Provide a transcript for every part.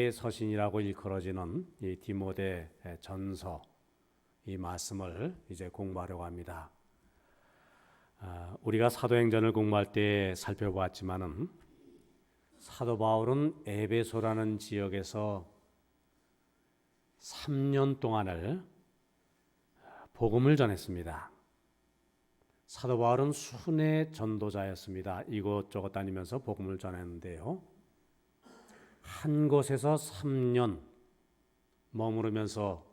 서신이라고 일컬어지는 이 디모데 전서 이 말씀을 이제 공부하려고 합니다. 우리가 사도행전을 공부할 때 살펴보았지만은 사도 바울은 에베소라는 지역에서 3년 동안을 복음을 전했습니다. 사도 바울은 순회 전도자였습니다. 이곳저곳 다니면서 복음을 전했는데요. 한 곳에서 3년 머무르면서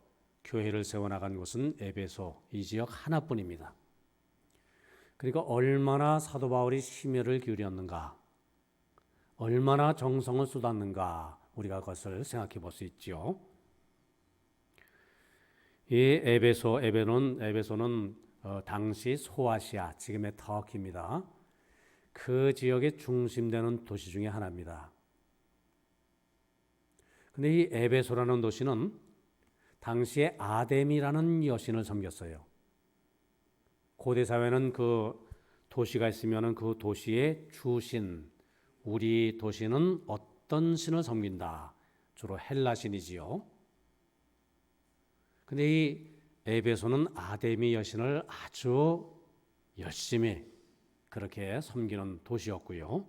교회를 세워나간 곳은 에베소 이 지역 하나뿐입니다. 그러니까 얼마나 사도 바울이 심혈을 기울였는가, 얼마나 정성을 쏟았는가 우리가 그것을 생각해 볼 수 있지요. 이 에베소는 당시 소아시아, 지금의 터키입니다. 그 지역의 중심되는 도시 중에 하나입니다. 근데 이 에베소라는 도시는 당시에 아데미라는 여신을 섬겼어요. 고대 사회는 그 도시가 있으면 그 도시의 주신, 우리 도시는 어떤 신을 섬긴다? 주로 헬라 신이지요. 근데 이 에베소는 아데미 여신을 아주 열심히 그렇게 섬기는 도시였고요.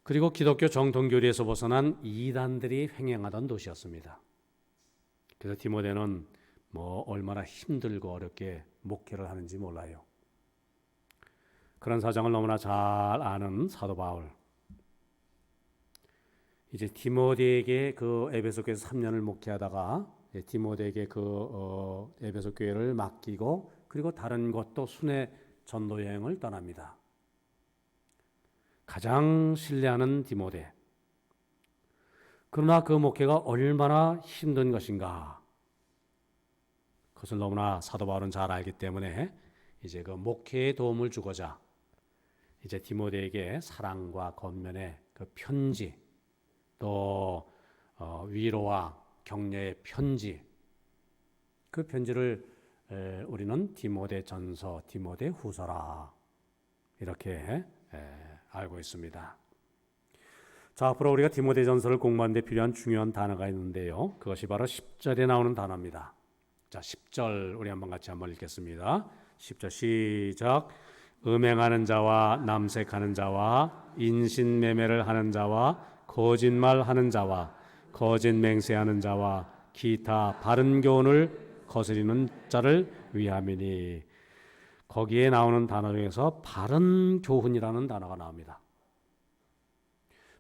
그리고 기독교 정통교리에서 벗어난 이단들이 횡행하던 도시였습니다. 그래서 디모데는 얼마나 힘들고 어렵게 목회를 하는지 몰라요. 그런 사정을 너무나 잘 아는 사도 바울. 이제 디모데에게 그 에베소 교회에서 3년을 목회하다가 디모데에게 그 에베소 교회를 맡기고 그리고 다른 곳도 순회 전도 여행을 떠납니다. 가장 신뢰하는 디모데. 그러나 그 목회가 얼마나 힘든 것인가, 그것을 너무나 사도 바울은 잘 알기 때문에 이제 그 목회에 도움을 주고자 이제 디모데에게 사랑과 권면의 그 편지, 또 위로와 격려의 편지, 그 편지를 우리는 디모데 전서, 디모데 후서라 이렇게 알고 있습니다. 자, 앞으로 우리가 디모데 전서를 공부하는 데 필요한 중요한 단어가 있는데요. 그것이 바로 10절에 나오는 단어입니다. 자, 10절 우리 같이 한번 읽겠습니다. 10절 시작. 음행하는 자와 남색하는 자와 인신매매를 하는 자와 거짓말하는 자와 거짓 맹세하는 자와 기타 바른 교훈을 거스리는 자를 위함이니. 거기에 나오는 단어 중에서 바른 교훈이라는 단어가 나옵니다.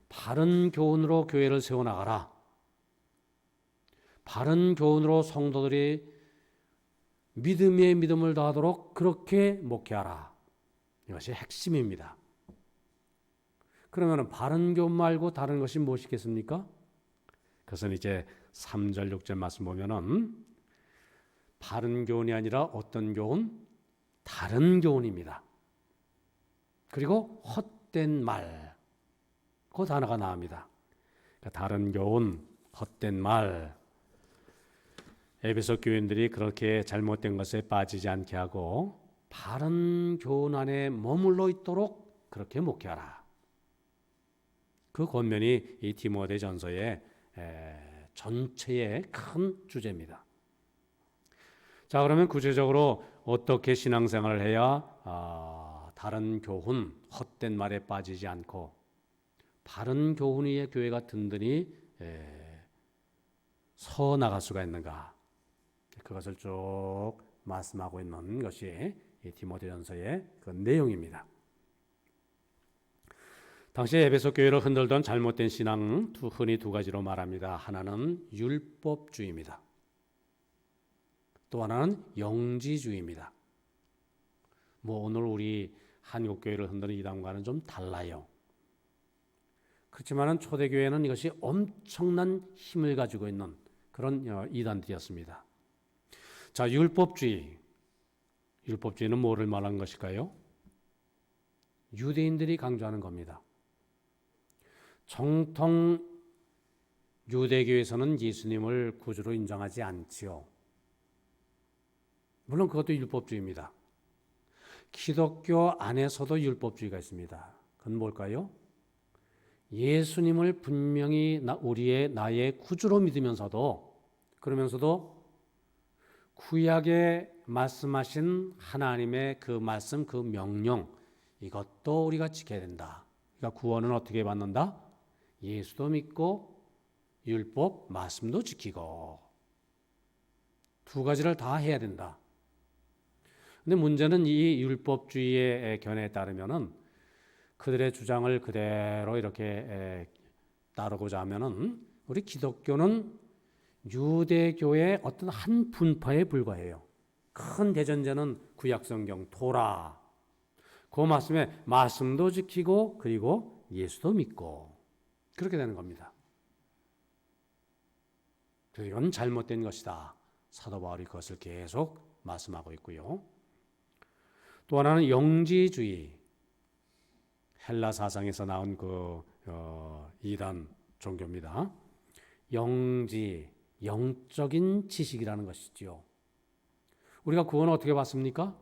바른 교훈으로 교회를 세워나가라. 바른 교훈으로 성도들이 믿음에 믿음을 더하도록 그렇게 목회하라. 이것이 핵심입니다. 그러면 바른 교훈 말고 다른 것이 무엇이겠습니까? 그것은 이제 3절 6절 말씀 보면은 바른 교훈이 아니라 어떤 교훈? 다른 교훈입니다. 그리고 헛된 말, 그 단어가 나옵니다. 그러니까 다른 교훈, 헛된 말. 에베소 교인들이 그렇게 잘못된 것에 빠지지 않게 하고 바른 교훈 안에 머물러 있도록 그렇게 목회하라. 그 권면이 이 디모데 전서의 전체의 큰 주제입니다. 자, 그러면 구체적으로 어떻게 신앙생활을 해야 다른 교훈, 헛된 말에 빠지지 않고 바른 교훈 위에 교회가 든든히 서 나갈 수가 있는가? 그것을 쭉 말씀하고 있는 것이 이 디모데전서의 그 내용입니다. 당시 에베소 교회를 흔들던 잘못된 신앙 흔히 두 가지로 말합니다. 하나는 율법주의입니다. 또 하나는 영지주의입니다. 오늘 우리 한국 교회를 흔드는 이단과는 좀 달라요. 그렇지만은 초대교회는 이것이 엄청난 힘을 가지고 있는 그런 이단들이었습니다. 자, 율법주의. 율법주의는 뭐를 말하는 것일까요? 유대인들이 강조하는 겁니다. 정통 유대교에서는 예수님을 구주로 인정하지 않지요. 물론 그것도 율법주의입니다. 기독교 안에서도 율법주의가 있습니다. 그건 뭘까요? 예수님을 분명히 나의 구주로 믿으면서도, 그러면서도 구약에 말씀하신 하나님의 그 말씀, 그 명령, 이것도 우리가 지켜야 된다. 그러니까 구원은 어떻게 받는다? 예수도 믿고 율법, 말씀도 지키고 두 가지를 다 해야 된다. 근데 문제는 이 율법주의의 견해에 따르면은 그들의 주장을 그대로 이렇게 따르고자 하면은 우리 기독교는 유대교의 어떤 한 분파에 불과해요. 큰 대전제는 구약성경 토라, 그 말씀도 지키고 그리고 예수도 믿고 그렇게 되는 겁니다. 그래서 이건 잘못된 것이다. 사도 바울이 그것을 계속 말씀하고 있고요. 또 하나는 영지주의, 헬라 사상에서 나온 그 이단 종교입니다. 영적인 지식이라는 것이지요. 우리가 구원을 어떻게 받습니까?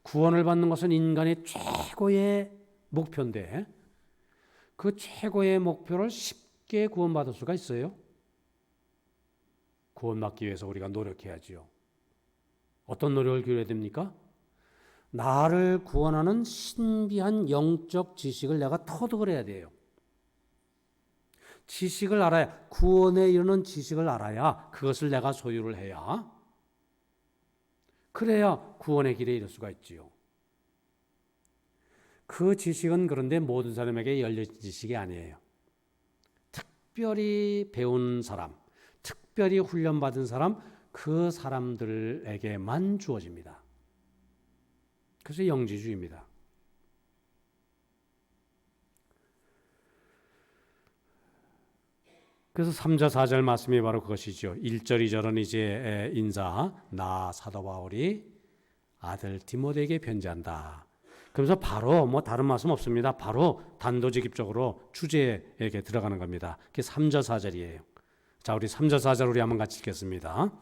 구원을 받는 것은 인간의 최고의 목표인데 그 최고의 목표를 쉽게 구원받을 수가 있어요? 구원받기 위해서 우리가 노력해야지요. 어떤 노력을 기울여야 됩니까? 나를 구원하는 신비한 영적 지식을 내가 터득을 해야 돼요. 지식을 알아야, 구원에 이르는 지식을 알아야 그것을 내가 소유를 해야, 그래야 구원의 길에 이를 수가 있지요. 그 지식은 그런데 모든 사람에게 열려진 지식이 아니에요. 특별히 배운 사람, 특별히 훈련받은 사람, 그 사람들에게만 주어집니다. 그래서 영지주의입니다. 그래서 3절 4절 말씀이 바로 그것이죠. 1절 2절은 이제 인사, 나 사도 바울이 아들 디모데에게 편지한다. 그래서 바로 다른 말씀 없습니다. 바로 단도직입적으로 주제에게 들어가는 겁니다. 그게 3절 4절이에요. 자, 우리 3절 4절 우리 한번 같이 읽겠습니다.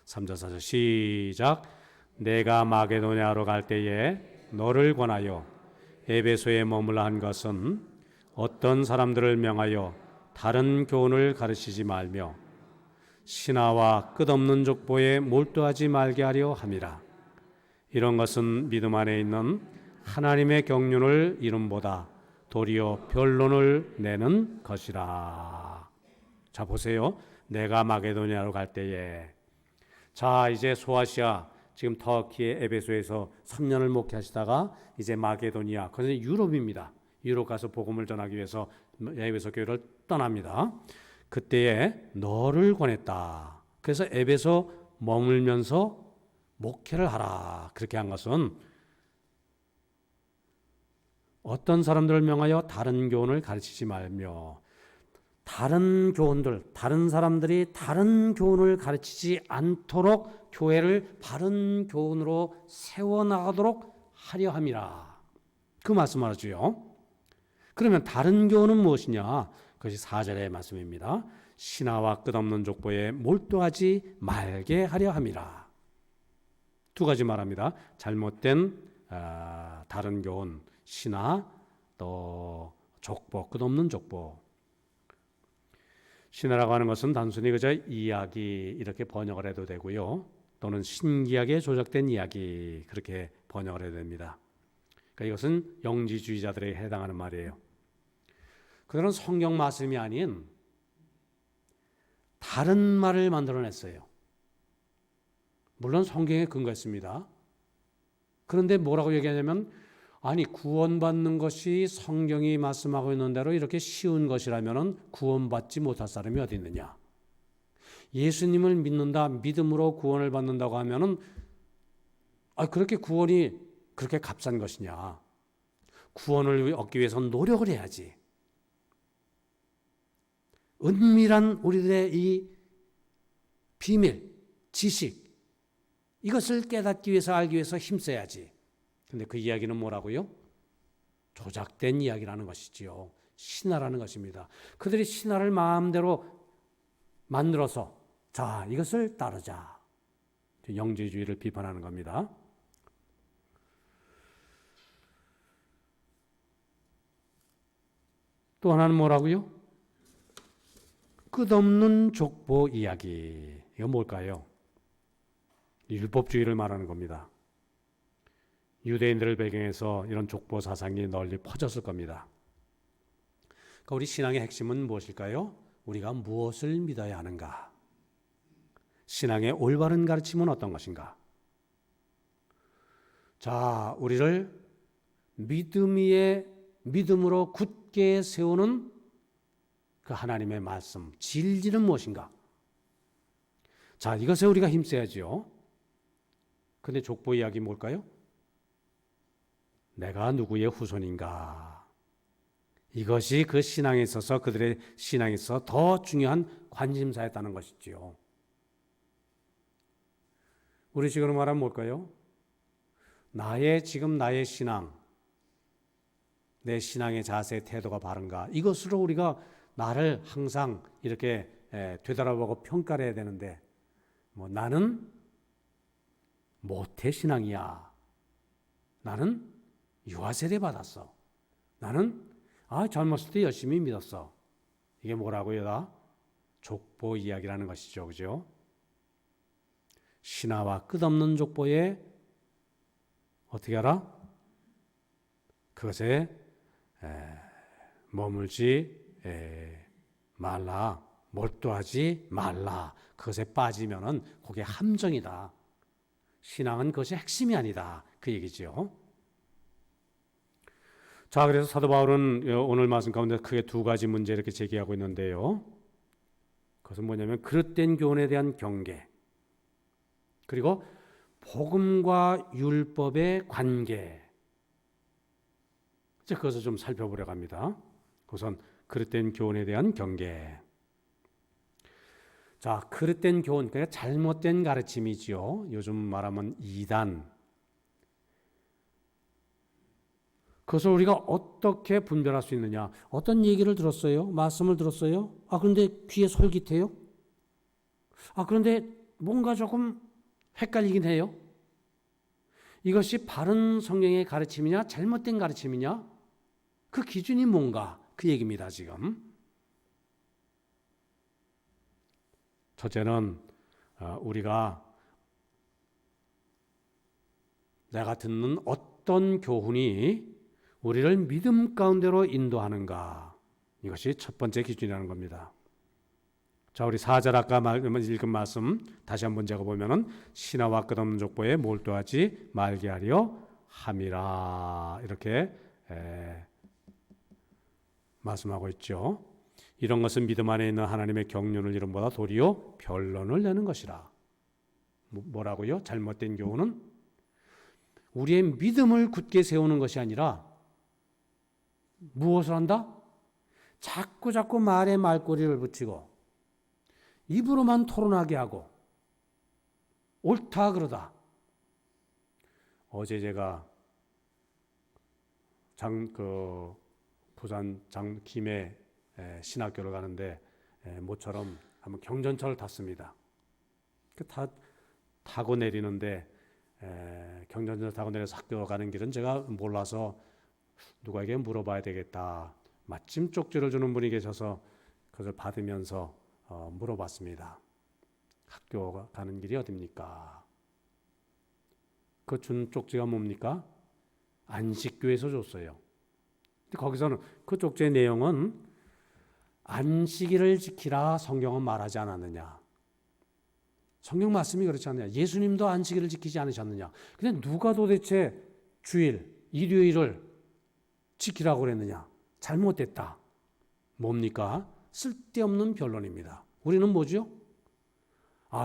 3절 4절 시작. 내가 마게도냐로 갈 때에 너를 권하여 에베소에 머물라 한 것은 어떤 사람들을 명하여 다른 교훈을 가르치지 말며 신하와 끝없는 족보에 몰두하지 말게 하려 함이라. 이런 것은 믿음 안에 있는 하나님의 경륜을 이름보다 도리어 변론을 내는 것이라. 자, 보세요. 내가 마게도냐로 갈 때에, 자, 이제 소아시아, 지금 터키의 에베소에서 3년을 목회하시다가 이제 마게도니아, 그것은 유럽입니다. 유럽 가서 복음을 전하기 위해서 에베소 교회를 떠납니다. 그때에 너를 권했다. 그래서 에베소 머물면서 목회를 하라. 그렇게 한 것은 어떤 사람들을 명하여 다른 교훈을 가르치지 말며, 다른 교훈들, 다른 사람들이 다른 교훈을 가르치지 않도록 교회를 바른 교훈으로 세워나가도록 하려 함이라. 그 말씀을 하죠. 그러면 다른 교훈은 무엇이냐? 그것이 4절의 말씀입니다. 신하와 끝없는 족보에 몰두하지 말게 하려 함이라. 두 가지 말합니다. 잘못된 다른 교훈, 신하, 또 족보, 끝없는 족보. 신하라고 하는 것은 단순히 그저 이야기 이렇게 번역을 해도 되고요. 또는 신기하게 조작된 이야기 그렇게 번역을 해야 됩니다. 그러니까 이것은 영지주의자들에게 해당하는 말이에요. 그들은 성경 말씀이 아닌 다른 말을 만들어냈어요. 물론 성경에 근거했습니다. 그런데 뭐라고 얘기하냐면, 아니 구원받는 것이 성경이 말씀하고 있는 대로 이렇게 쉬운 것이라면 구원받지 못할 사람이 어디 있느냐. 예수님을 믿는다, 믿음으로 구원을 받는다고 하면은 그렇게 구원이 그렇게 값싼 것이냐. 구원을 얻기 위해서는 노력을 해야지. 은밀한 우리들의 이 비밀, 지식, 이것을 깨닫기 위해서 알기 위해서 힘써야지. 근데 그 이야기는 뭐라고요? 조작된 이야기라는 것이지요. 신화라는 것입니다. 그들이 신화를 마음대로 만들어서 자, 이것을 따르자. 영지주의를 비판하는 겁니다. 또 하나는 뭐라고요? 끝없는 족보 이야기. 이거 뭘까요? 율법주의를 말하는 겁니다. 유대인들을 배경해서 이런 족보 사상이 널리 퍼졌을 겁니다. 그러니까 우리 신앙의 핵심은 무엇일까요? 우리가 무엇을 믿어야 하는가? 신앙의 올바른 가르침은 어떤 것인가? 자, 우리를 믿음으로 굳게 세우는 그 하나님의 말씀, 진리는 무엇인가? 자, 이것에 우리가 힘써야지요. 근데 족보 이야기 뭘까요? 내가 누구의 후손인가? 이것이 그 신앙에 있어서 그들의 신앙에 있어서 더 중요한 관심사였다는 것이지요. 우리 식으로 말하면 뭘까요? 나의 신앙, 내 신앙의 자세, 태도가 바른가? 이것으로 우리가 나를 항상 이렇게 되돌아보고 평가를 해야 되는데, 나는 모태 신앙이야. 나는 유아세례 받았어. 나는 젊었을 때 열심히 믿었어. 이게 뭐라고요? 다 족보 이야기라는 것이죠. 그죠? 신화와 끝없는 족보에 어떻게 알아? 그것에 머물지 말라. 몰두하지 말라. 그것에 빠지면은 그게 함정이다. 신앙은 그것이 핵심이 아니다. 그 얘기죠. 자, 그래서 사도 바울은 오늘 말씀 가운데 크게 두 가지 문제 이렇게 제기하고 있는데요. 그것은 뭐냐면 그릇된 교훈에 대한 경계, 그리고 복음과 율법의 관계. 이제 그것을 좀 살펴보려고 합니다. 우선 그릇된 교훈에 대한 경계. 자, 그릇된 교훈, 그러니까 잘못된 가르침이지요. 요즘 말하면 이단. 그것을 우리가 어떻게 분별할 수 있느냐? 어떤 얘기를 들었어요? 말씀을 들었어요? 그런데 귀에 솔깃해요? 그런데 뭔가 조금 헷갈리긴 해요. 이것이 바른 성경의 가르침이냐, 잘못된 가르침이냐? 그 기준이 뭔가? 그 얘기입니다, 지금. 첫째는 우리가 내가 듣는 어떤 교훈이 우리를 믿음 가운데로 인도하는가? 이것이 첫 번째 기준이라는 겁니다. 자, 우리 4절 아까 읽은 말씀 다시 한번 제가 보면은 신화와 끝없는 족보에 몰두하지 말게 하려 함이라 이렇게 말씀하고 있죠. 이런 것은 믿음 안에 있는 하나님의 경륜을 이름보다 도리어 변론을 내는 것이라. 뭐라고요? 잘못된 교훈은 우리의 믿음을 굳게 세우는 것이 아니라 무엇을 한다? 자꾸 말에 말꼬리를 붙이고 입으로만 토론하게 하고 옳다 그러다. 어제 제가 부산 김해 신학교를 가는데 모처럼 한번 경전철을 탔습니다. 타고 내리는데 경전철 타고 내려서 학교 가는 길은 제가 몰라서 누구에게 물어봐야 되겠다. 마침 쪽지를 주는 분이 계셔서 그것을 받으면서 물어봤습니다. 학교 가는 길이 어딥니까? 그 준 쪽지가 뭡니까? 안식교에서 줬어요. 근데 거기서는 그 쪽지의 내용은 안식일을 지키라 성경은 말하지 않았느냐. 성경 말씀이 그렇지 않느냐. 예수님도 안식일을 지키지 않으셨느냐. 근데 누가 도대체 주일, 일요일을 지키라고 그랬느냐. 잘못됐다. 뭡니까? 쓸데없는 변론입니다. 우리는 뭐죠?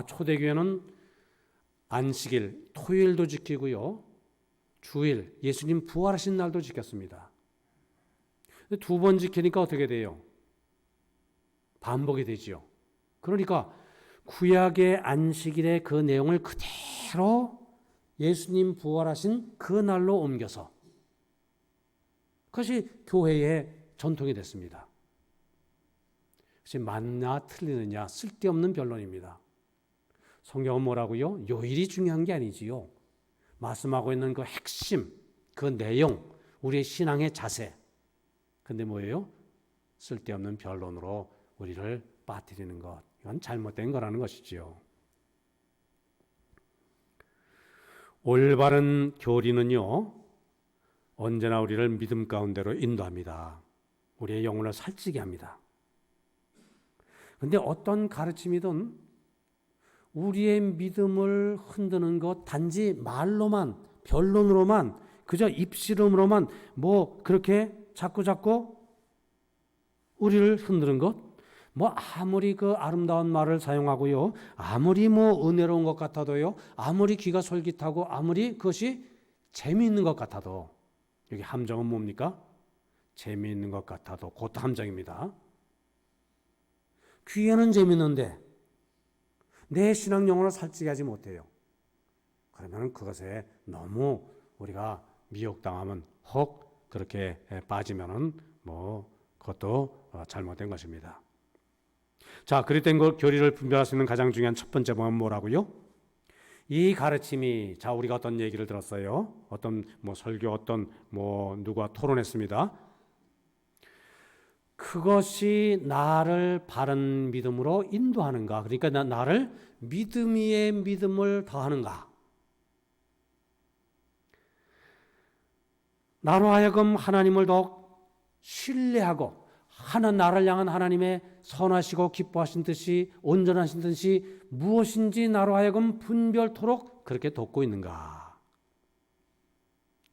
초대교회는 안식일, 토요일도 지키고요. 주일, 예수님 부활하신 날도 지켰습니다. 두 번 지키니까 어떻게 돼요? 반복이 되지요. 그러니까 구약의 안식일의 그 내용을 그대로 예수님 부활하신 그 날로 옮겨서 그것이 교회의 전통이 됐습니다. 그것이 맞나 틀리느냐 쓸데없는 변론입니다. 성경은 뭐라고요? 요일이 중요한 게 아니지요. 말씀하고 있는 그 핵심, 그 내용, 우리의 신앙의 자세. 근데 뭐예요? 쓸데없는 변론으로 우리를 빠뜨리는 것, 이건 잘못된 거라는 것이지요. 올바른 교리는요, 언제나 우리를 믿음 가운데로 인도합니다. 우리의 영혼을 살찌게 합니다. 그런데 어떤 가르침이든 우리의 믿음을 흔드는 것, 단지 말로만, 변론으로만, 그저 입씨름으로만 그렇게 자꾸 우리를 흔드는 것, 아무리 그 아름다운 말을 사용하고요, 아무리 은혜로운 것 같아도요, 아무리 귀가 솔깃하고 아무리 그것이 재미있는 것 같아도, 여기 함정은 뭡니까? 재미있는 것 같아도 그것도 함정입니다. 귀에는 재미있는데 내 신앙 영혼을 살찌게 하지 못해요. 그러면 그것에 너무 우리가 미혹당하면 혹 그렇게 빠지면은 그것도 잘못된 것입니다. 자, 그릇된 교리를 분별할 수 있는 가장 중요한 첫 번째 법은 뭐라고요? 이 가르침이, 자, 우리가 어떤 얘기를 들었어요? 어떤 설교, 누가 토론했습니다. 그것이 나를 바른 믿음으로 인도하는가? 그러니까 나를 믿음 위에 믿음을 더하는가? 나로 하여금 하나님을 더욱 신뢰하고 나를 향한 하나님의 선하시고 기뻐하신 뜻이, 온전하신 뜻이 무엇인지 나로 하여금 분별토록 그렇게 돕고 있는가?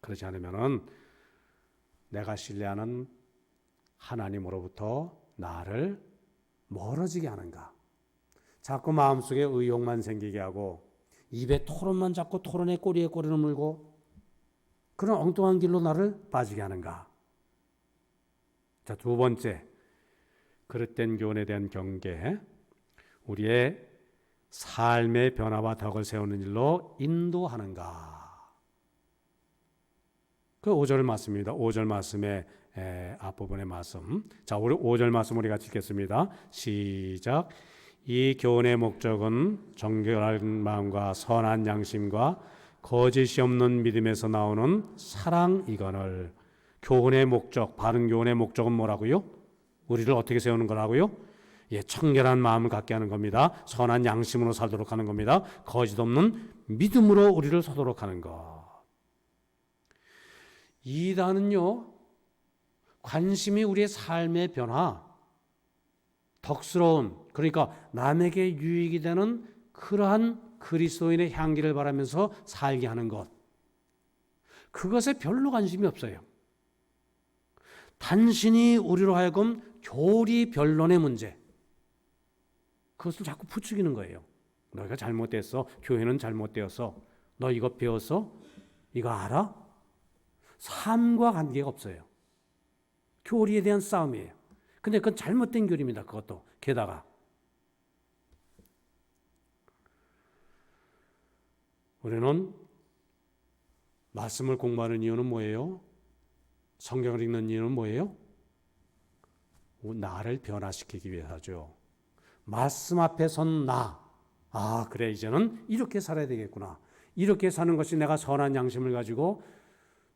그렇지 않으면은 내가 신뢰하는 하나님으로부터 나를 멀어지게 하는가? 자꾸 마음속에 의욕만 생기게 하고 입에 토론만 잡고 토론의 꼬리에 꼬리를 물고 그런 엉뚱한 길로 나를 빠지게 하는가? 자, 두 번째, 그릇된 교훈에 대한 경계, 우리의 삶의 변화와 덕을 세우는 일로 인도하는가? 그 5절 말씀입니다. 5절 말씀의 앞부분의 말씀. 자, 우리 5절 말씀 우리 같이 읽겠습니다. 시작. 이 교훈의 목적은 정결한 마음과 선한 양심과 거짓이 없는 믿음에서 나오는 사랑이거늘. 교훈의 목적, 바른 교훈의 목적은 뭐라고요? 우리를 어떻게 세우는 거라고요? 청결한 마음을 갖게 하는 겁니다. 선한 양심으로 살도록 하는 겁니다. 거짓 없는 믿음으로 우리를 서도록 하는 것. 이단은요, 관심이 우리의 삶의 변화, 덕스러운, 그러니까 남에게 유익이 되는 그러한 그리스도인의 향기를 바라면서 살게 하는 것, 그것에 별로 관심이 없어요. 단순히 우리로 하여금 교리 변론의 문제, 그것을 자꾸 부추기는 거예요. 너희가 잘못됐어. 교회는 잘못되었어. 너 이거 배웠어? 이거 알아? 삶과 관계가 없어요. 교리에 대한 싸움이에요. 근데 그건 잘못된 교리입니다. 그것도 게다가 우리는 말씀을 공부하는 이유는 뭐예요? 성경을 읽는 이유는 뭐예요? 나를 변화시키기 위해서죠. 말씀 앞에 선 나. 그래, 이제는 이렇게 살아야 되겠구나. 이렇게 사는 것이 내가 선한 양심을 가지고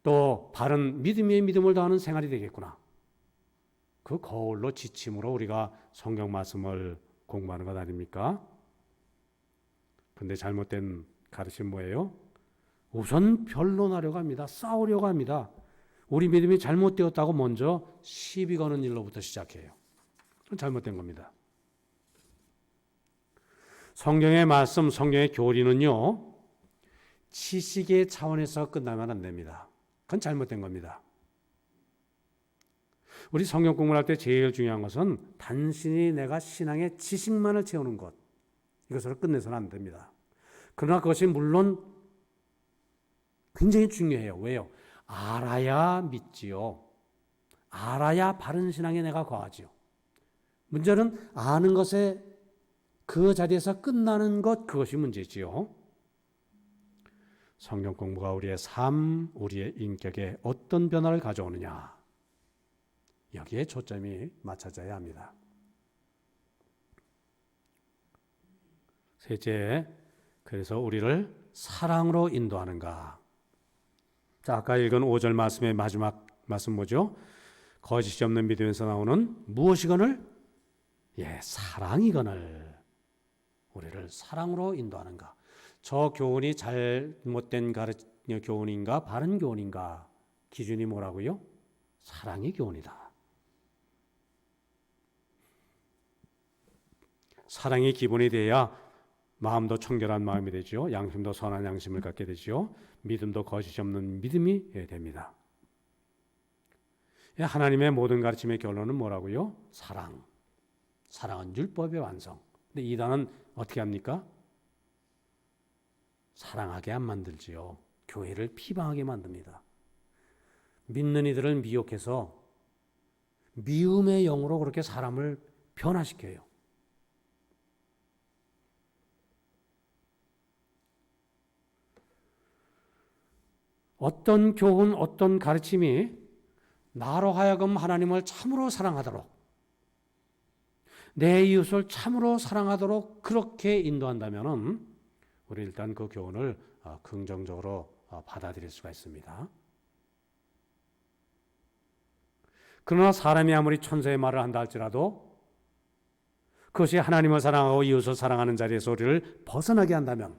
또 바른 믿음 위에 믿음을 더하는 생활이 되겠구나. 그 거울로 지침으로 우리가 성경 말씀을 공부하는 것 아닙니까? 근데 잘못된 가르침 뭐예요? 우선 변론하려고 합니다. 싸우려고 합니다. 우리 믿음이 잘못되었다고 먼저 시비 거는 일로부터 시작해요. 그건 잘못된 겁니다. 성경의 말씀, 성경의 교리는요, 지식의 차원에서 끝나면 안 됩니다. 그건 잘못된 겁니다. 우리 성경 공부를 할 때 제일 중요한 것은 단순히 내가 신앙의 지식만을 채우는 것, 이것으로 끝내서는 안 됩니다. 그러나 그것이 물론 굉장히 중요해요. 왜요? 알아야 믿지요. 알아야 바른 신앙에 내가 거하지요. 문제는 아는 것에 그 자리에서 끝나는 것, 그것이 문제지요. 성경 공부가 우리의 삶, 우리의 인격에 어떤 변화를 가져오느냐, 여기에 초점이 맞춰져야 합니다. 셋째, 그래서 우리를 사랑으로 인도하는가. 자, 아까 읽은 5절 말씀의 마지막 말씀 뭐죠? 거짓이 없는 믿음에서 나오는 무엇이거늘? 사랑이거늘. 우리를 사랑으로 인도하는가? 저 교훈이 잘못된 교훈인가? 바른 교훈인가? 기준이 뭐라고요? 사랑의 교훈이다. 사랑이 기본이 돼야 마음도 청결한 마음이 되죠. 양심도 선한 양심을 갖게 되죠. 믿음도 거짓이 없는 믿음이 됩니다. 하나님의 모든 가르침의 결론은 뭐라고요? 사랑. 사랑은 율법의 완성. 근데 이단은 어떻게 합니까? 사랑하게 안 만들지요. 교회를 피방하게 만듭니다. 믿는 이들을 미혹해서 미움의 영으로 그렇게 사람을 변화시켜요. 어떤 교훈, 어떤 가르침이 나로 하여금 하나님을 참으로 사랑하도록, 내 이웃을 참으로 사랑하도록 그렇게 인도한다면 우리 일단 그 교훈을 긍정적으로 받아들일 수가 있습니다. 그러나 사람이 아무리 천사의 말을 한다 할지라도 그것이 하나님을 사랑하고 이웃을 사랑하는 자리에서 우리를 벗어나게 한다면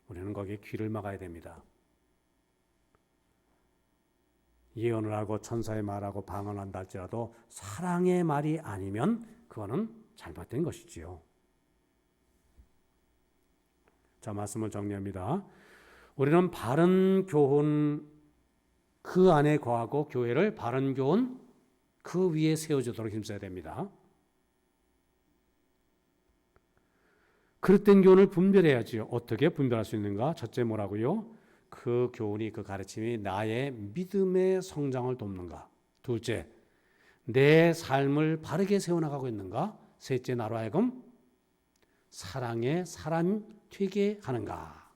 우리는 거기에 귀를 막아야 됩니다. 예언을 하고 천사의 말하고 방언한다 할지라도 사랑의 말이 아니면 그거는 잘못된 것이지요. 자, 말씀을 정리합니다. 우리는 바른 교훈 그 안에 거하고 교회를 바른 교훈 그 위에 세워주도록 힘써야 됩니다. 그릇된 교훈을 분별해야지요. 어떻게 분별할 수 있는가? 첫째 뭐라고요? 그 교훈이, 그 가르침이 나의 믿음의 성장을 돕는가? 둘째, 내 삶을 바르게 세워나가고 있는가? 셋째, 나로 하여금 사랑의 사람 되게 하는가?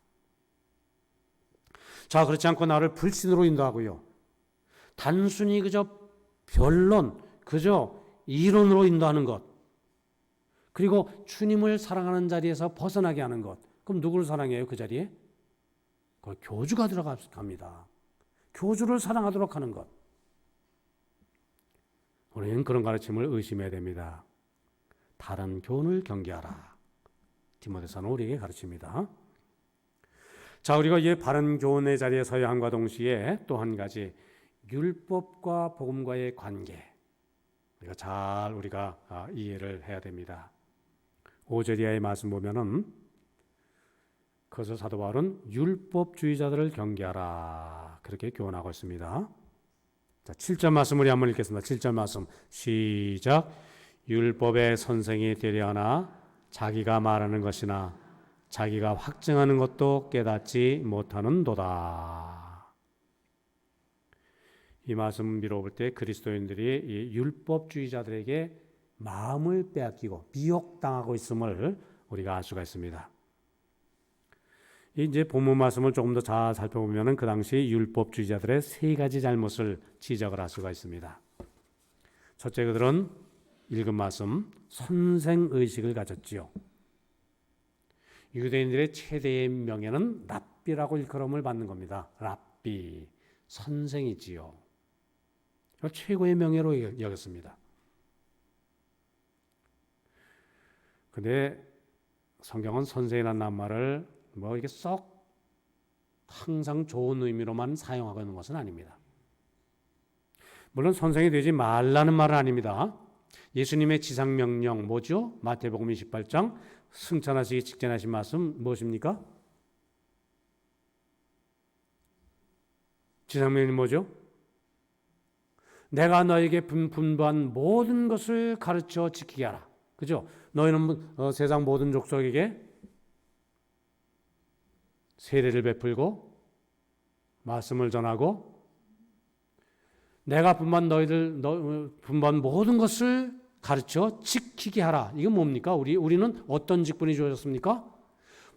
자, 그렇지 않고 나를 불신으로 인도하고요. 단순히 그저 변론, 그저 이론으로 인도하는 것. 그리고 주님을 사랑하는 자리에서 벗어나게 하는 것. 그럼 누구를 사랑해요? 그 자리에? 그 교주가 들어갑니다. 교주를 사랑하도록 하는 것. 우리는 그런 가르침을 의심해야 됩니다. 다른 교훈을 경계하라. 디모데서는 우리에게 가르칩니다. 자, 우리가 이 바른 교훈의 자리에 서야 함과 동시에 또 한 가지 율법과 복음과의 관계. 우리가 이해를 해야 됩니다. 5절 이하의 말씀 보면은 그것을 사도 바울은 율법주의자들을 경계하라 그렇게 교훈하고 있습니다. 자, 7절 말씀 우리 한번 읽겠습니다. 7절 말씀 시작. 율법의 선생이 되려 하나 자기가 말하는 것이나 자기가 확증하는 것도 깨닫지 못하는도다. 이 말씀 미뤄볼 때 그리스도인들이 이 율법주의자들에게 마음을 빼앗기고 미혹당하고 있음을 우리가 알 수가 있습니다. 이제 본문 말씀을 조금 더 잘 살펴보면 그 당시 율법주의자들의 세 가지 잘못을 지적을 할 수가 있습니다. 첫째, 그들은 읽은 말씀 선생의식을 가졌지요. 유대인들의 최대의 명예는 랍비라고 일컬음을 받는 겁니다. 랍비, 선생이지요. 최고의 명예로 여겼습니다. 근데 성경은 선생이라는 말을 이게 썩 항상 좋은 의미로만 사용하고 있는 것은 아닙니다. 물론 선생이 되지 말라는 말은 아닙니다. 예수님의 지상명령 뭐죠? 마태복음 28장 승천하시기 직전에 하신 말씀 무엇입니까? 지상명령이 뭐죠? 내가 너에게 분부한 모든 것을 가르쳐 지키게 하라. 그죠? 너희는 세상 모든 족속에게 세례를 베풀고 말씀을 전하고 내가 분부한 모든 것을 가르쳐 지키게 하라. 이건 뭡니까? 우리는 어떤 직분이 주어졌습니까?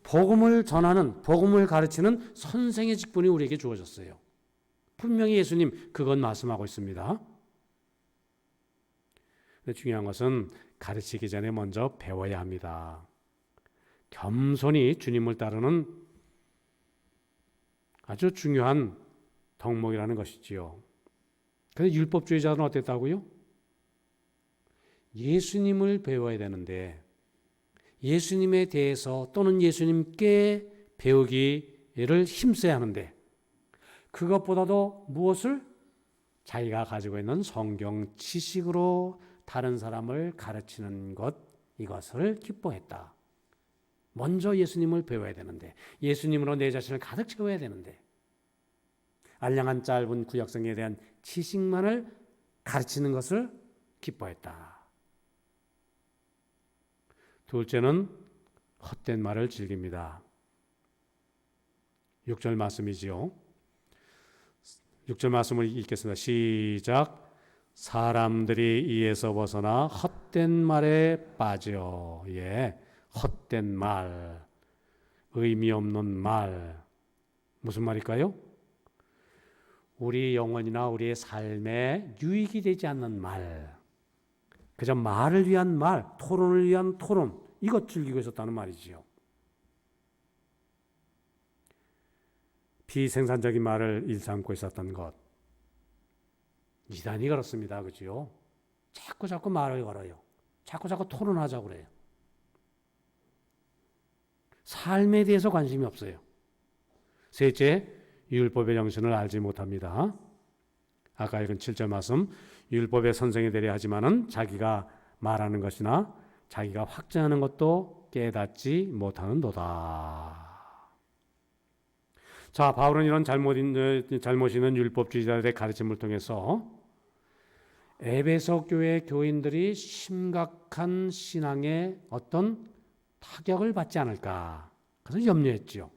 복음을 전하는, 복음을 가르치는 선생의 직분이 우리에게 주어졌어요. 분명히 예수님 그건 말씀하고 있습니다. 근데 중요한 것은 가르치기 전에 먼저 배워야 합니다. 겸손히 주님을 따르는 아주 중요한 덕목이라는 것이지요. 그런데 율법주의자는 어땠다고요? 예수님을 배워야 되는데 예수님에 대해서 또는 예수님께 배우기를 힘써야 하는데 그것보다도 무엇을? 자기가 가지고 있는 성경 지식으로 다른 사람을 가르치는 것, 이것을 기뻐했다. 먼저 예수님을 배워야 되는데 예수님으로 내 자신을 가득 채워야 되는데 알량한 짧은 구약성에 대한 지식만을 가르치는 것을 기뻐했다. 둘째는 헛된 말을 즐깁니다. 6절 말씀이지요. 6절 말씀을 읽겠습니다. 시작. 사람들이 이에서 벗어나 헛된 말에 빠져. 예, 헛된 말, 의미 없는 말. 무슨 말일까요? 우리 영혼이나 우리의 삶에 유익이 되지 않는 말, 그저 말을 위한 말, 토론을 위한 토론, 이것 즐기고 있었다는 말이지요. 비생산적인 말을 일삼고 있었던 것. 이단이 그렇습니다. 그죠? 자꾸 말을 걸어요. 자꾸 토론하자고 그래요. 삶에 대해서 관심이 없어요. 셋째, 율법의 정신을 알지 못합니다. 아까 읽은 7절 말씀, 율법의 선생이 되려 하지만은 자기가 말하는 것이나 자기가 확증하는 것도 깨닫지 못하는도다. 자, 바울은 이런 잘못 있는 율법주의자들의 가르침을 통해서 에베소 교회 교인들이 심각한 신앙의 어떤 타격을 받지 않을까, 그래서 염려했지요.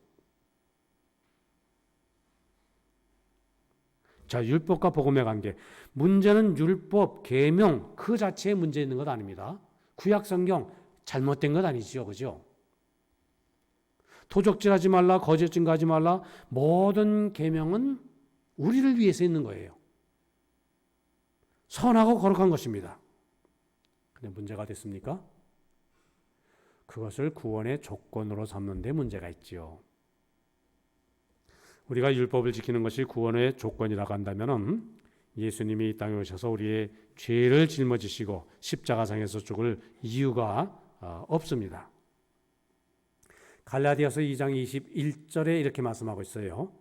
자, 율법과 복음의 관계. 문제는 율법, 계명 그 자체에 문제 있는 것 아닙니다. 구약 성경 잘못된 것 아니죠, 그죠? 도적질하지 말라, 거짓 증거하지 말라, 모든 계명은 우리를 위해서 있는 거예요. 선하고 거룩한 것입니다. 근데 문제가 됐습니까? 그것을 구원의 조건으로 삼는 데 문제가 있지요. 우리가 율법을 지키는 것이 구원의 조건이라고 한다면 예수님이 이 땅에 오셔서 우리의 죄를 짊어지시고 십자가상에서 죽을 이유가 없습니다. 갈라디아서 2장 21절에 이렇게 말씀하고 있어요.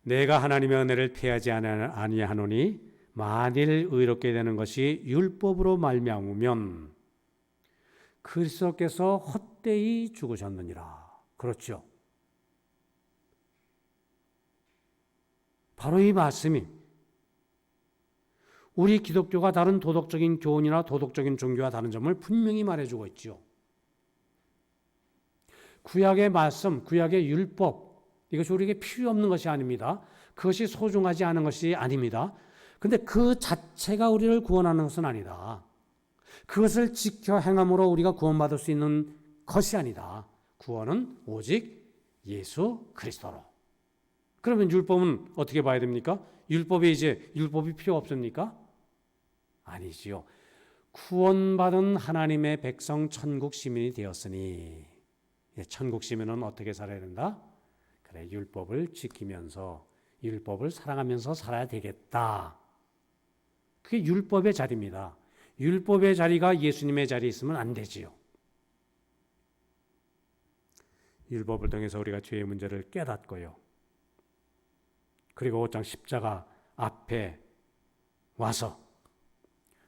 내가 하나님의 은혜를 피하지 아니하노니 만일 의롭게 되는 것이 율법으로 말미암으면 그리스도께서 헛되이 죽으셨느니라. 그렇죠. 바로 이 말씀이 우리 기독교가 다른 도덕적인 교훈이나 도덕적인 종교와 다른 점을 분명히 말해주고 있죠. 구약의 말씀, 구약의 율법, 이것이 우리에게 필요 없는 것이 아닙니다. 그것이 소중하지 않은 것이 아닙니다. 그런데 그 자체가 우리를 구원하는 것은 아니다. 그것을 지켜 행함으로 우리가 구원받을 수 있는 것이 아니다. 구원은 오직 예수 그리스도로. 그러면 율법은 어떻게 봐야 됩니까? 율법이 필요 없습니까? 아니지요. 구원받은 하나님의 백성 천국 시민이 되었으니 천국 시민은 어떻게 살아야 된다? 그래, 율법을 지키면서 율법을 사랑하면서 살아야 되겠다. 그게 율법의 자리입니다. 율법의 자리가 예수님의 자리에 있으면 안 되지요. 율법을 통해서 우리가 죄의 문제를 깨닫고요. 그리고 5장 십자가 앞에 와서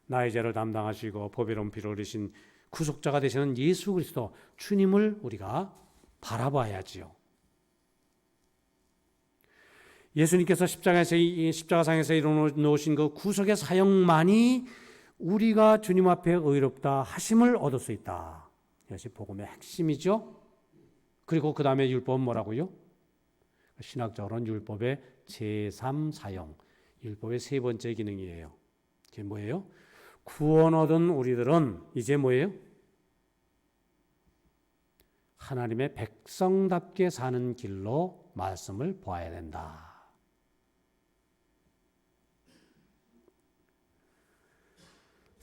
나의 죄를 담당하시고 보배로운 피를 흘리신 구속자가 되시는 예수 그리스도 주님을 우리가 바라봐야지요. 예수님께서 십자가상에서 이루어놓으신 그 구속의 사역만이 우리가 주님 앞에 의롭다 하심을 얻을 수 있다. 이것이 복음의 핵심이죠. 그리고 그 다음에 율법은 뭐라고요? 신학적으로는 율법의 제3사용, 율법의 세 번째 기능이에요. 그게 뭐예요? 구원 얻은 우리들은 이제 뭐예요? 하나님의 백성답게 사는 길로 말씀을 보아야 된다.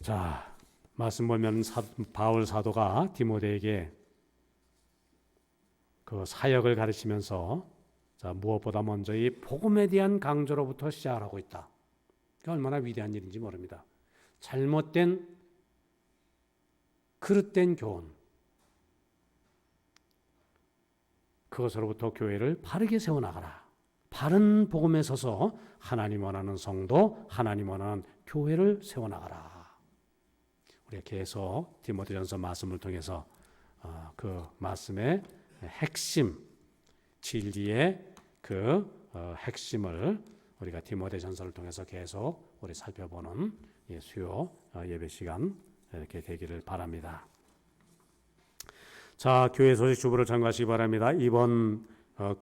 자, 말씀 보면 바울 사도가 디모데에게 그 사역을 가르치면서 자, 무엇보다 먼저 이 복음에 대한 강조로부터 시작을 하고 있다. 그게 얼마나 위대한 일인지 모릅니다. 잘못된 그릇된 교훈, 그것으로부터 교회를 바르게 세워나가라. 바른 복음에 서서 하나님 원하는 성도, 하나님 원하는 교회를 세워나가라. 우리가 계속 디모데전서 말씀을 통해서 그 말씀의 핵심, 진리의 그 핵심을 우리가 디모데전서를 통해서 계속 우리 살펴보는 수요 예배 시간 이렇게 되기를 바랍니다. 자, 교회 소식 주보를 참고하시기 바랍니다. 이번